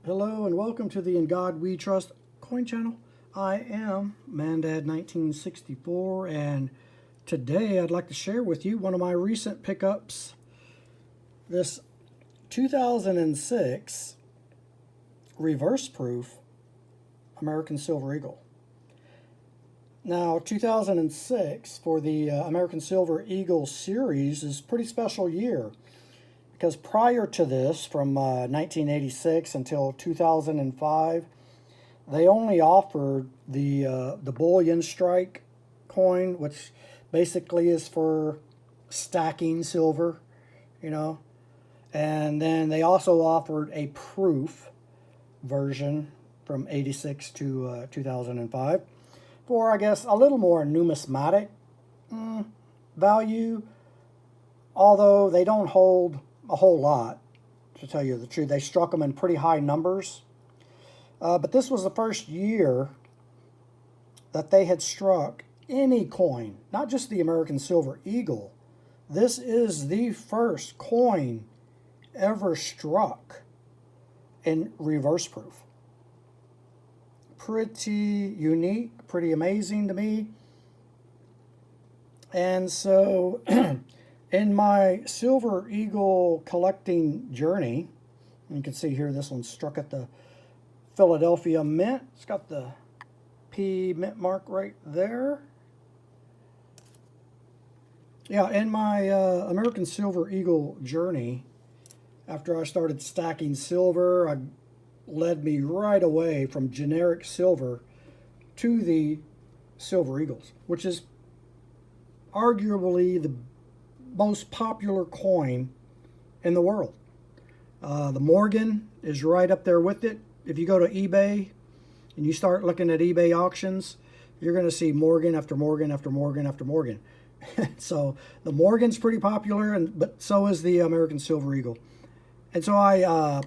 Hello and welcome to the In God We Trust coin channel. I am Mandad1964 and today I'd like to share with you one of my recent pickups. This 2006 reverse proof American Silver Eagle. Now 2006 for the American Silver Eagle series is a pretty special year. Because prior to this, from 1986 until 2005, they only offered the bullion strike coin, which basically is for stacking silver, And then they also offered a proof version from 86 to 2005 for, I guess, a little more numismatic value, although they don't hold a whole lot, to tell you the truth. They struck them in pretty high numbers. But this was the first year that they had struck any coin, not just the American Silver Eagle. This is the first coin ever struck in reverse proof. Pretty unique, pretty amazing to me. And so in my Silver Eagle collecting journey, you can see here this one's struck at the Philadelphia Mint. It's got the P mint mark right there. Yeah, in my American Silver Eagle journey, after I started stacking silver, I led me right away from generic silver to the Silver Eagles, which is arguably the most popular coin in the world. The Morgan is right up there with it. If you go to eBay and you start looking at eBay auctions, you're going to see Morgan after Morgan after Morgan after Morgan. So the Morgan's pretty popular, but so is the American Silver Eagle. And so I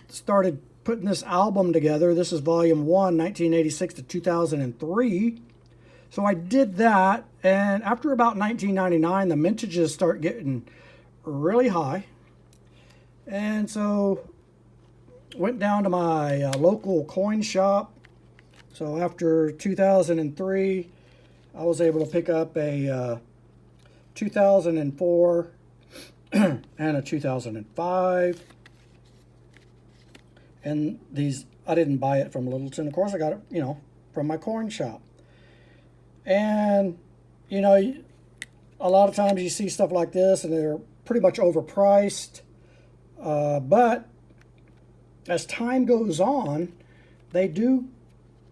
started putting this album together. This is volume 1, 1986 to 2003. So I did that, and after about 1999, the mintages start getting really high. And so went down to my local coin shop. So after 2003, I was able to pick up a 2004 and a 2005. And these, I didn't buy it from Littleton. Of course, I got it, from my coin shop. And, a lot of times you see stuff like this and they're pretty much overpriced. But as time goes on, they do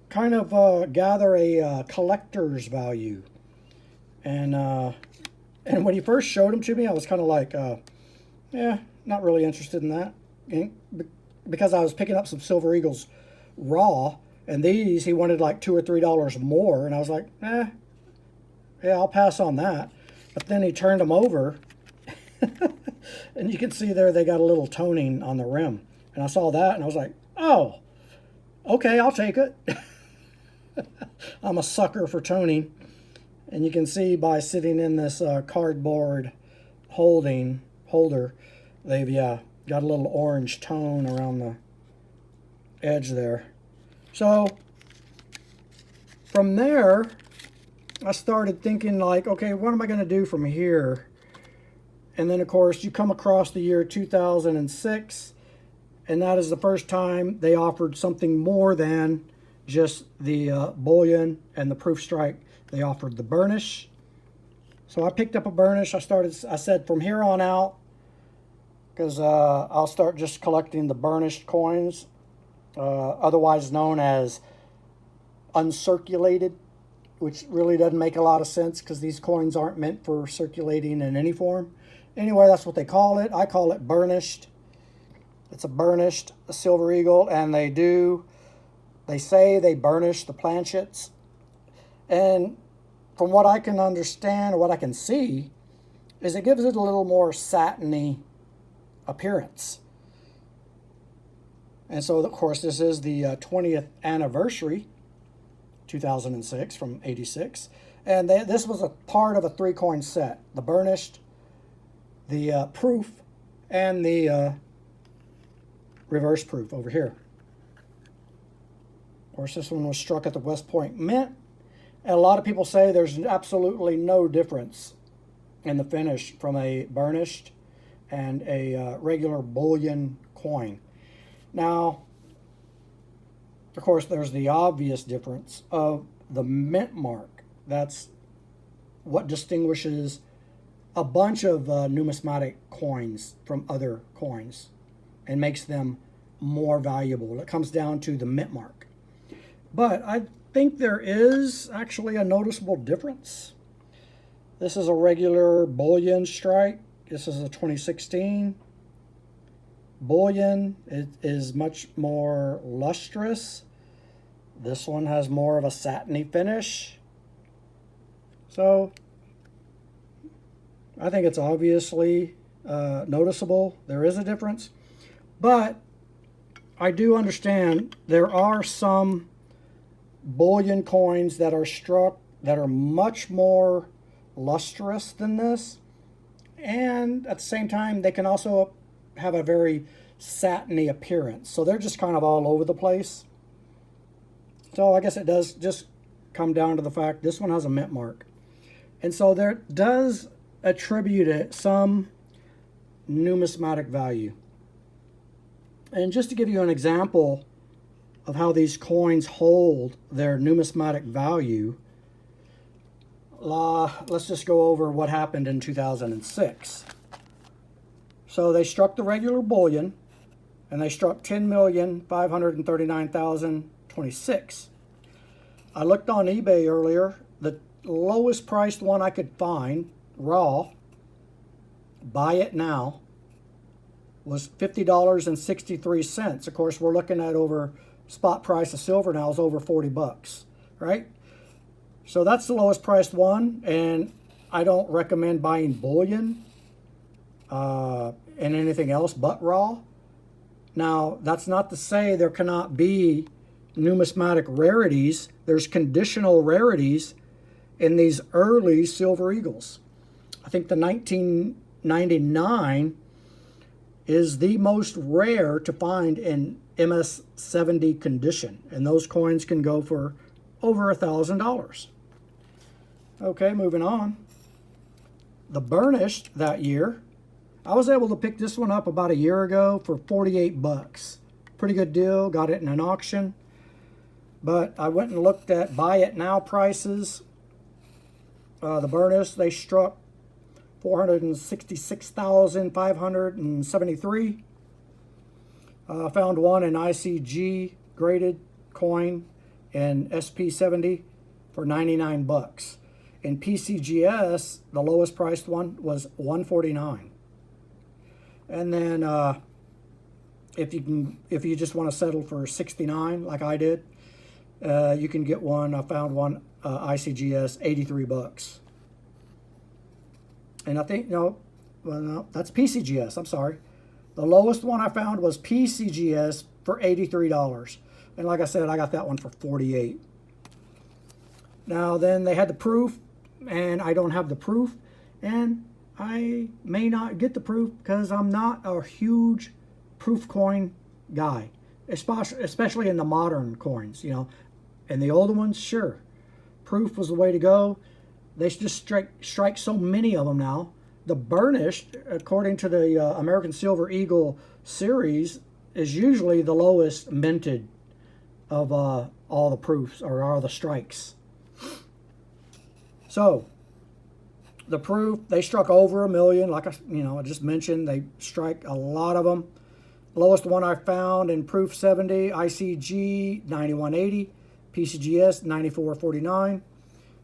kind of gather a collector's value. And when he first showed them to me, I was kind of like, not really interested in that. Because I was picking up some Silver Eagles raw. And these, he wanted like $2 or $3 more. And I was like, yeah, I'll pass on that. But then he turned them over. And you can see there they got a little toning on the rim. And I saw that and I was like, oh, okay, I'll take it. I'm a sucker for toning. And you can see by sitting in this cardboard holder, they've, got a little orange tone around the edge there. So from there, I started thinking like, okay, what am I going to do from here? And then, of course, you come across the year 2006, and that is the first time they offered something more than just the bullion and the proof strike. They offered the burnish. So I picked up a burnish. I said from here on out, because I'll start just collecting the burnished coins. Otherwise known as uncirculated, which really doesn't make a lot of sense because these coins aren't meant for circulating in any form. Anyway, that's what they call it. I call it burnished. It's a burnished Silver Eagle, and they say they burnish the planchets. And from what I can understand, or what I can see, is it gives it a little more satiny appearance. And so, of course, this is the 20th anniversary, 2006 from 86. And this was a part of a 3-coin set. The burnished, the proof, and the reverse proof over here. course, this one was struck at the West Point Mint. And a lot of people say there's absolutely no difference in the finish from a burnished and a regular bullion coin. Now, of course, there's the obvious difference of the mint mark. That's what distinguishes a bunch of numismatic coins from other coins and makes them more valuable. It comes down to the mint mark. But I think there is actually a noticeable difference. This is a regular bullion strike. This is a 2016. Bullion, it is much more lustrous. This one has more of a satiny finish. So I think it's obviously noticeable. There is a difference. But I do understand there are some bullion coins that are struck that are much more lustrous than this. And at the same time, they can also have a very satiny appearance. So they're just kind of all over the place. So I guess it does just come down to the fact this one has a mint mark. And so there does attribute it some numismatic value. And just to give you an example of how these coins hold their numismatic value, let's just go over what happened in 2006. So they struck the regular bullion, and they struck 10,539,026. I looked on eBay earlier. The lowest priced one I could find, raw, buy it now, was $50.63. Of course, we're looking at over spot price of silver now is over 40 bucks, right? So that's the lowest priced one, and I don't recommend buying bullion and anything else but raw. Now, that's not to say there cannot be numismatic rarities. There's conditional rarities in these early silver eagles. I think the 1999 is the most rare to find in MS-70 condition, and those coins can go for over $1,000. Okay, moving on. The burnished that year, I was able to pick this one up about a year ago for 48 bucks. Pretty good deal, got it in an auction. But I went and looked at buy it now prices. The burnished, they struck 466,573. Found one in ICG graded coin in SP70 for 99 bucks. In PCGS, the lowest priced one was 149. And then if you just want to settle for 69 like I did, you can get one. I found one ICGS 83 bucks. And I think no, that's PCGS. I'm sorry. The lowest one I found was PCGS for $83. And like I said, I got that one for 48. Now then they had the proof, and I don't have the proof, and I may not get the proof because I'm not a huge proof coin guy, especially in the modern coins, you know. And the older ones, sure, proof was the way to go. They just strike so many of them now. The burnished, according to the American Silver Eagle series, is usually the lowest minted of all the proofs or all the strikes. So the proof, they struck over 1 million. Like I just mentioned, they strike a lot of them. Lowest one I found in proof 70, ICG 9180, PCGS 9449.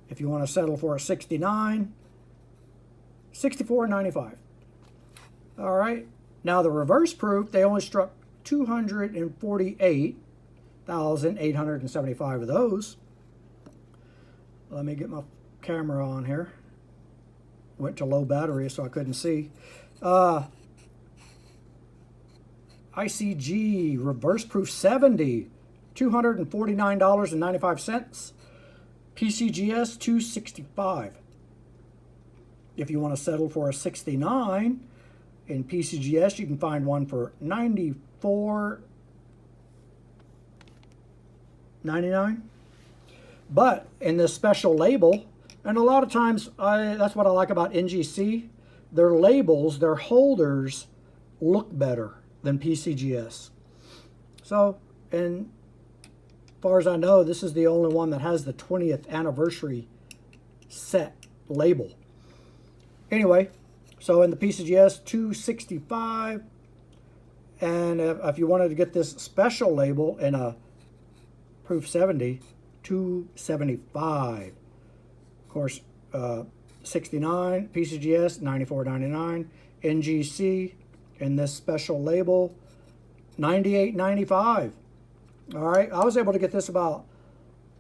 If you want to settle for a 69, 64.95. All right. Now the reverse proof, they only struck 248,875 of those. Let me get my camera on here. Went to low battery so I couldn't see. ICG reverse proof 70, $249.95. PCGS 265. If you want to settle for a 69 in PCGS, you can find one for 94. $28.99. But in this special label, and a lot of times that's what I like about NGC, their labels, their holders look better than PCGS. So, and as far as I know, this is the only one that has the 20th anniversary set label. Anyway, so in the PCGS, $265, and if you wanted to get this special label in a Proof 70, $275. Of course, 69 PCGS, $94.99. NGC in this special label, $98.95. All right, I was able to get this about,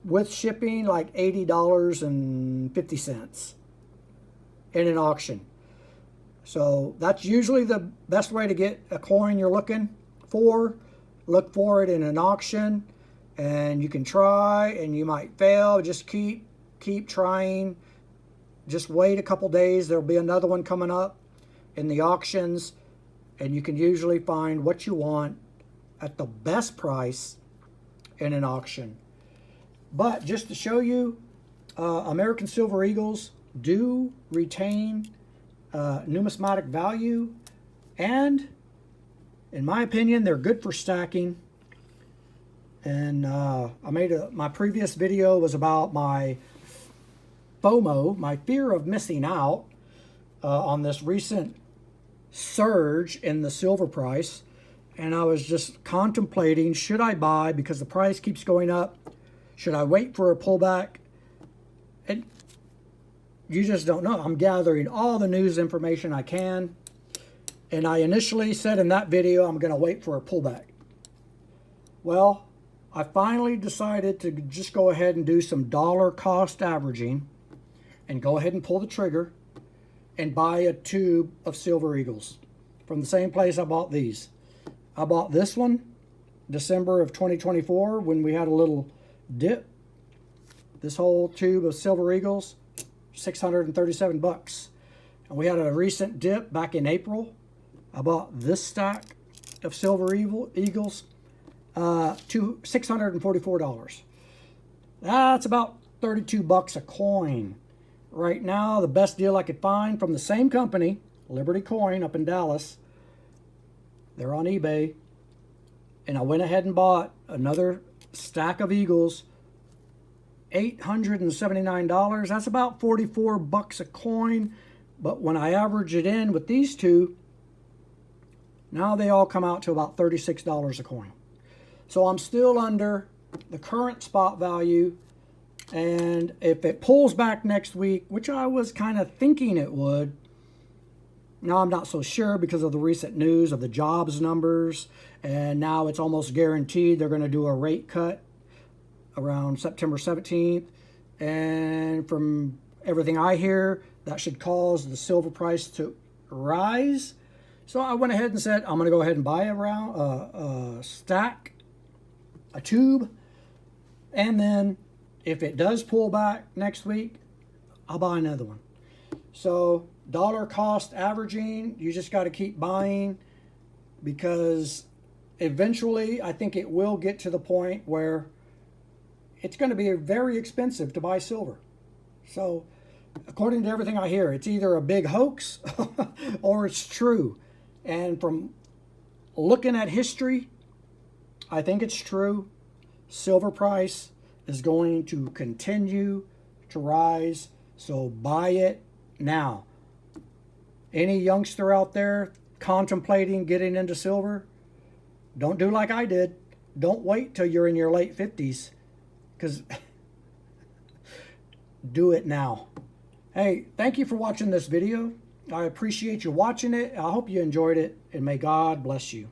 with shipping, like $80.50 in an auction. So that's usually the best way to get a coin you're looking for. Look for it in an auction, and you can try, and you might fail. Just keep trying. Just wait a couple days. There'll be another one coming up in the auctions, and you can usually find what you want at the best price in an auction. But just to show you, American Silver Eagles do retain numismatic value, and in my opinion, they're good for stacking. And my previous video was about my FOMO, my fear of missing out on this recent surge in the silver price. And I was just contemplating, should I buy because the price keeps going up? Should I wait for a pullback? And you just don't know. I'm gathering all the news information I can. And I initially said in that video, I'm going to wait for a pullback. Well, I finally decided to just go ahead and do some dollar cost averaging and go ahead and pull the trigger and buy a tube of Silver Eagles from the same place I bought these. I bought this one December of 2024 when we had a little dip. This whole tube of Silver Eagles, $637. And we had a recent dip back in April. I bought this stack of Silver Eagles to $644. That's about $32 a coin. Right now, the best deal I could find from the same company, Liberty Coin up in Dallas, they're on eBay, and I went ahead and bought another stack of Eagles, $879. That's about $44 a coin. But when I average it in with these two, now they all come out to about $36 a coin. So I'm still under the current spot value. And if it pulls back next week, which I was kind of thinking it would, now I'm not so sure because of the recent news of the jobs numbers. And now it's almost guaranteed they're going to do a rate cut around September 17th. And from everything I hear, that should cause the silver price to rise. So I went ahead and said, I'm going to go ahead and buy a stack, a tube. And then if it does pull back next week, I'll buy another one. So dollar cost averaging, you just got to keep buying, because eventually I think it will get to the point where it's going to be very expensive to buy silver. So according to everything I hear, it's either a big hoax or it's true. And from looking at history, I think it's true. Silver price is going to continue to rise. So buy it now. Any youngster out there contemplating getting into silver, don't do like I did. Don't wait till you're in your late 50s, because do it now. Hey, thank you for watching this video. I appreciate you watching it. I hope you enjoyed it, and may God bless you.